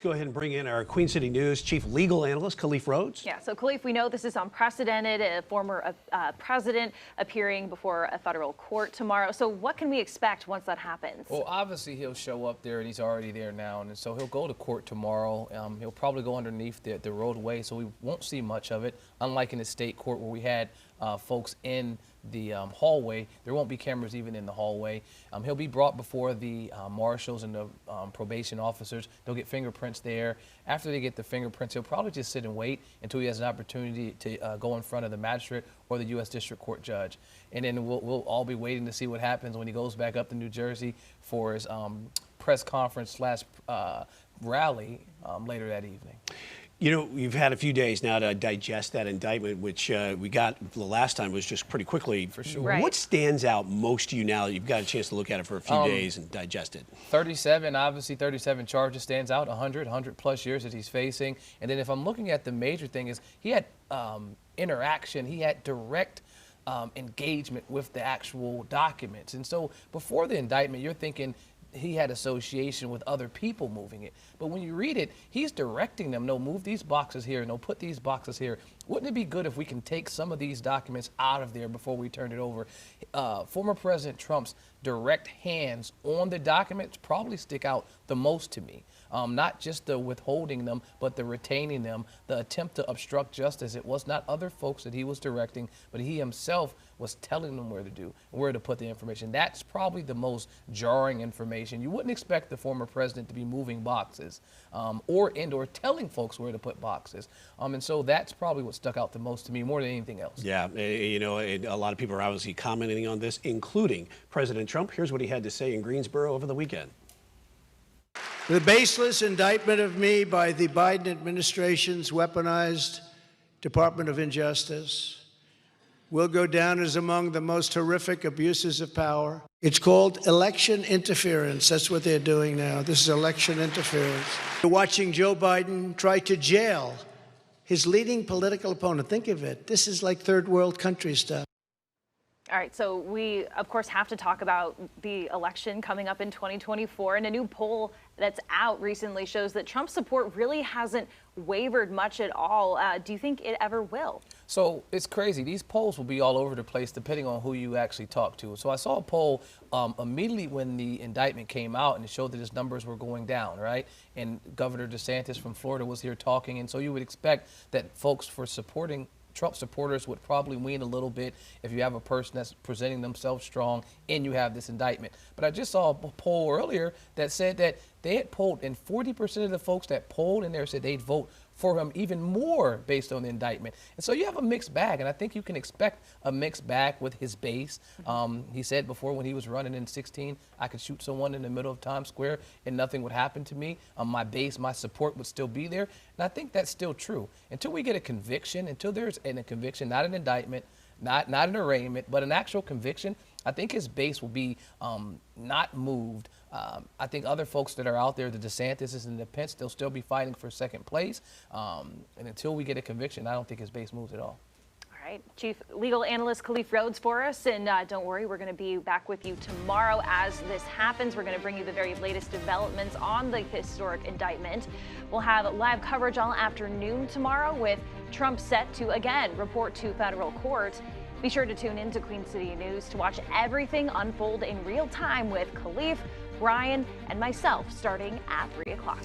Go ahead and bring in our Queen City News chief legal analyst, Khalif Rhodes. Yeah, so Khalif, we know this is unprecedented, a former president appearing before a federal court tomorrow. So what can we expect once that happens? Well, obviously he'll show up there, and he's already there now, and so he'll go to court tomorrow. He'll probably go underneath the roadway, so we won't see much of it, unlike in the state court where we had folks in the hallway. There won't be cameras even in the hallway. He'll be brought before the marshals and the probation officers. They'll get fingerprints there. After they get the fingerprints, he'll probably just sit and wait until he has an opportunity to go in front of the magistrate or the U.S. District Court judge. And then we'll all be waiting to see what happens when he goes back up to New Jersey for his press conference / rally later that evening. You know, you've had a few days now to digest that indictment, which we got the last time was just pretty quickly. For sure. Right. What stands out most to you now that you've got a chance to look at it for a few days and digest it? 37 charges stands out, 100 plus years that he's facing. And then if I'm looking at the major thing is he had interaction, he had direct engagement with the actual documents. And so before the indictment, you're thinking he had association with other people moving it. But when you read it, he's directing them, no, move these boxes here, no, put these boxes here. Wouldn't it be good if we can take some of these documents out of there before we turn it over? Former President Trump's direct hands on the documents probably stick out the most to me. Not just the withholding them, but the retaining them, the attempt to obstruct justice. It was not other folks that he was directing, but he himself was telling them where to do, where to put the information. That's probably the most jarring information. You wouldn't expect the former president to be moving boxes or telling folks where to put boxes. And so that's probably what stuck out the most to me more than anything else. Yeah, you know, a lot of people are obviously commenting on this, including President Trump. Here's what he had to say in Greensboro over the weekend. The baseless indictment of me by the Biden administration's weaponized Department of Injustice will go down as among the most horrific abuses of power. It's called election interference. That's what they're doing now. This is election interference. You're watching Joe Biden try to jail his leading political opponent. Think of it. This is like third world country stuff. All right, so we, of course, have to talk about the election coming up in 2024. And a new poll that's out recently shows that Trump's support really hasn't wavered much at all. Do you think it ever will? So it's crazy. These polls will be all over the place depending on who you actually talk to. So I saw a poll immediately when the indictment came out, and it showed that his numbers were going down, right? And Governor DeSantis from Florida was here talking. And so you would expect that folks for supporting Trump supporters would probably wean a little bit if you have a person that's presenting themselves strong and you have this indictment. But I just saw a poll earlier that said that they had polled, and 40% of the folks that polled in there said they'd vote for him even more based on the indictment. And so you have a mixed bag, and I think you can expect a mixed bag with his base. He said before when he was running in 2016, I could shoot someone in the middle of Times Square and nothing would happen to me. My base, my support would still be there. And I think that's still true. Until we get a conviction, until there's a conviction, not an indictment, not an arraignment, but an actual conviction, I think his base will be not moved. I think other folks that are out there, the DeSantis and the Pence, they'll still be fighting for second place. And until we get a conviction, I don't think his base moves at all. All right, Chief Legal Analyst Khalif Rhodes for us. And don't worry, we're going to be back with you tomorrow as this happens. We're going to bring you the very latest developments on the historic indictment. We'll have live coverage all afternoon tomorrow with Trump set to, again, report to federal court. Be sure to tune in to Queen City News to watch everything unfold in real time with Khalif, Brian, and myself starting at 3 o'clock.